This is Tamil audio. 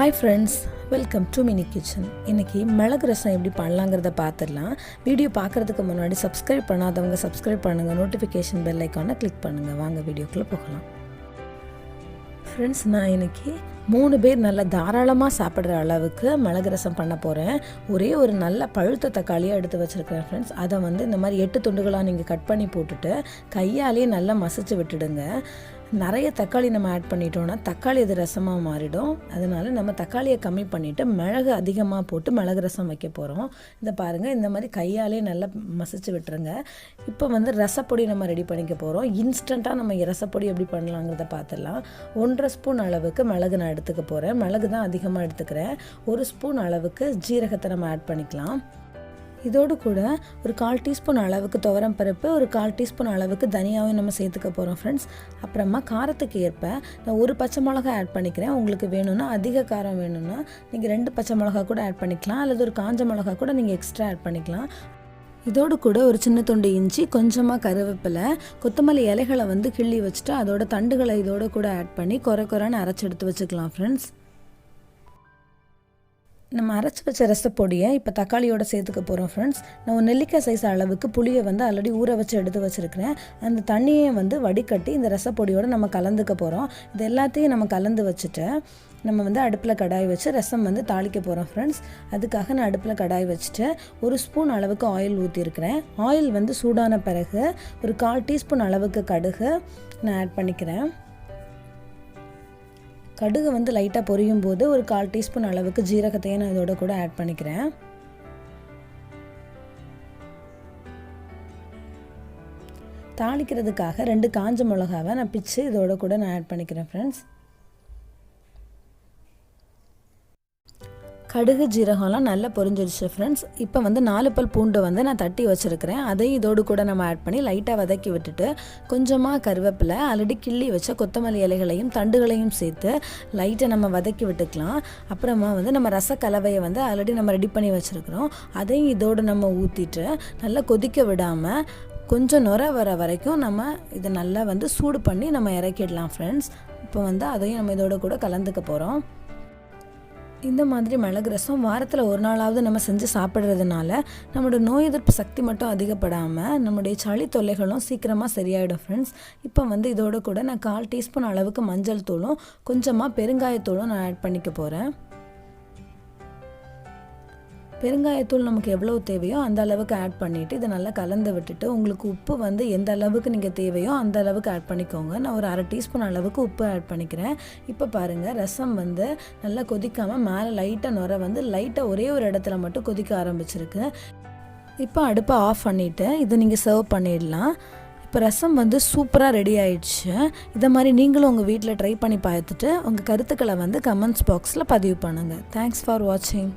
Hi friends, welcome to Mini Kitchen. இன்னைக்கு மிளகு ரசம் எப்படி பண்ணலாம்ங்கறத பார்த்திடலாம். வீடியோ பார்க்கிறதுக்கு முன்னாடி subscribe பண்ணாதவங்க subscribe பண்ணுங்க, notification bell icon-ஐ click பண்ணுங்க. வாங்க வீடியோக்குள்ள போகலாம். Friends, நான் இன்னைக்கு 3 பேர் நல்ல தாராளமா சாப்பிடுற அளவுக்கு மிளகு ரசம் பண்ண போறேன். ஒரே ஒரு நல்ல பழுத்த தக்காளியை எடுத்து வச்சிருக்கேன் friends. அத இந்த மாதிரி 8 துண்டுகளா நீங்க கட் பண்ணி போட்டுட்டு கையாலே நல்லா மசிச்சு விட்டுடுங்க. நிறைய தக்காளி நம்ம ஆட் பண்ணிட்டோம்னா தக்காளி இது ரசமா மாறிடும். அதனால நம்ம தக்காளியை கம்மி பண்ணிட்டு மிளகு அதிகமா போட்டு மிளகு ரசம் வைக்க போறோம். இத பாருங்க, இந்த மாதிரி கையாலே நல்லா மசிச்சு விட்டுருங்க. இப்போ ரசப்பொடி நம்ம ரெடி பண்ணிக்க போறோம். இன்ஸ்டன்ட்டா நம்ம ரசப்பொடி எப்படி பண்ணலாம்ங்கறத பார்த்தலாம். 1.5 ஸ்பூன் அளவுக்கு மிளகு நான் எடுத்துக்க போறேன். மிளகு தான் அதிகமா எடுத்துக்கிறேன். 1 ஸ்பூன் அளவுக்கு ஜீரகத்தை நம்ம ஆட் பண்ணிக்கலாம். இதோடு கூட ஒரு 1/4 டீஸ்பூன் அளவுக்கு துவரம் பருப்பு, ஒரு 1/4 டீஸ்பூன் அளவுக்கு தனியாவும் நம்ம சேர்த்துக்க போகிறோம் ஃப்ரெண்ட்ஸ். அப்புறமா காரத்துக்கு ஏற்ப நான் ஒரு பச்சை மிளகா ஆட் பண்ணிக்கிறேன். உங்களுக்கு வேணும்னா அதிக காரம் வேணும்னா நீங்கள் 2 பச்சை மிளகா கூட ஆட் பண்ணிக்கலாம், அல்லது ஒரு காஞ்ச மிளகா கூட நீங்கள் எக்ஸ்ட்ரா ஆட் பண்ணிக்கலாம். இதோடு கூட ஒரு சின்ன துண்டு இஞ்சி, கொஞ்சமாக கருவேப்பிலை, கொத்தமல்லி இலைகளை கிள்ளி வச்சுட்டு அதோட தண்டுகளை இதோட கூட ஆட் பண்ணி குறைன்னு அரைச்சி எடுத்து வச்சுக்கலாம் ஃப்ரெண்ட்ஸ். நம்ம அரைச்சி வச்ச ரசப்பொடியை இப்போ தக்காளியோட சேர்த்துக்க போகிறோம் ஃப்ரெண்ட்ஸ். நான் ஒரு நெல்லிக்காய் சைஸ் அளவுக்கு புளியை ஆல்ரெடி ஊற வச்சு எடுத்து வச்சுருக்கிறேன். அந்த தண்ணியை வடிகட்டி இந்த ரசப்பொடியோடு நம்ம கலந்துக்க போகிறோம். இது எல்லாத்தையும் நம்ம கலந்து வச்சுட்டு நம்ம அடுப்பில் கடாய் வச்சு ரசம் தாளிக்க போகிறோம் ஃப்ரெண்ட்ஸ். அதுக்காக நான் அடுப்பில் கடாய் வச்சுட்டு 1 ஸ்பூன் அளவுக்கு ஆயில் ஊற்றிருக்கிறேன். ஆயில் சூடான பிறகு ஒரு 1/4 டீஸ்பூன் அளவுக்கு கடுகு நான் ஆட் பண்ணிக்கிறேன். கடுகு லைட்டாக பொரியும் போது ஒரு 1/4 டீஸ்பூன் அளவுக்கு ஜீரகத்தையும் நான் இதோட கூட ஆட் பண்ணிக்கிறேன். தாளிக்கிறதுக்காக 2 காஞ்ச மிளகாவை நான் பிச்சு இதோட கூட நான் ஆட் பண்ணிக்கிறேன் ஃப்ரெண்ட்ஸ். கடுகு ஜீரகம்லாம் நல்லா பொரிஞ்சிருச்சு ஃப்ரெண்ட்ஸ். இப்போ 4 பல் பூண்டு நான் தட்டி வச்சுருக்கிறேன். அதையும் இதோடு கூட நம்ம ஆட் பண்ணி லைட்டாக வதக்கி விட்டுட்டு கொஞ்சமாக கருவேப்பிலை, ஆல்ரெடி கிள்ளி வச்ச கொத்தமல்லி இலைகளையும் தண்டுகளையும் சேர்த்து லைட்டாக நம்ம வதக்கி விட்டுக்கலாம். அப்புறமா நம்ம ரசக்கலவையை ஆல்ரெடி நம்ம ரெடி பண்ணி வச்சுருக்கிறோம். அதையும் இதோடு நம்ம ஊற்றிட்டு நல்லா கொதிக்க விடாமல் கொஞ்சம் நுர வர வரைக்கும் நம்ம இதை நல்லா சூடு பண்ணி நம்ம இறக்கிடலாம் ஃப்ரெண்ட்ஸ். இப்போ அதையும் நம்ம இதோட கூட கலந்துக்க போகிறோம். இந்த மாதிரி மிளகு ரசம் வாரத்தில் ஒரு நாளாவது நம்ம செஞ்சு சாப்பிட்றதுனால நம்மளோட நோய் எதிர்ப்பு சக்தி மட்டும் அதிகப்படாமல் நம்முடைய சளி தொல்லைகளும் சீக்கிரமாக சரியாயிடும் ஃப்ரெண்ட்ஸ். இப்போ இதோட கூட நான் 1/4 டீஸ்பூன் அளவுக்கு மஞ்சள் தூளும் கொஞ்சமாக பெருங்காயத்தூளும் நான் ஆட் பண்ணிக்க போகிறேன். பெருங்காயத்தூள் நமக்கு எவ்வளோ தேவையோ அந்த அளவுக்கு ஆட் பண்ணிவிட்டு இதை நல்லா கலந்து விட்டுட்டு உங்களுக்கு உப்பு எந்த அளவுக்கு நீங்கள் தேவையோ அந்த அளவுக்கு ஆட் பண்ணிக்கோங்க. நான் ஒரு 1/2 டீஸ்பூன் அளவுக்கு உப்பு ஆட் பண்ணிக்கிறேன். இப்போ பாருங்கள், ரசம் நல்லா கொதிக்காமல் மேலே லைட்டாக நுர லைட்டாக ஒரே ஒரு இடத்துல மட்டும் கொதிக்க ஆரம்பிச்சிருக்கு. இப்போ அடுப்பை ஆஃப் பண்ணிவிட்டு இதை நீங்கள் சர்வ் பண்ணிடலாம். இப்போ ரசம் சூப்பராக ரெடி ஆயிடுச்சு. இதை மாதிரி நீங்களும் உங்கள் வீட்டில் ட்ரை பண்ணி பார்த்துட்டு உங்கள் கருத்துக்களை கமெண்ட்ஸ் பாக்ஸில் பதிவு பண்ணுங்கள். தேங்க்ஸ் ஃபார் வாட்சிங்.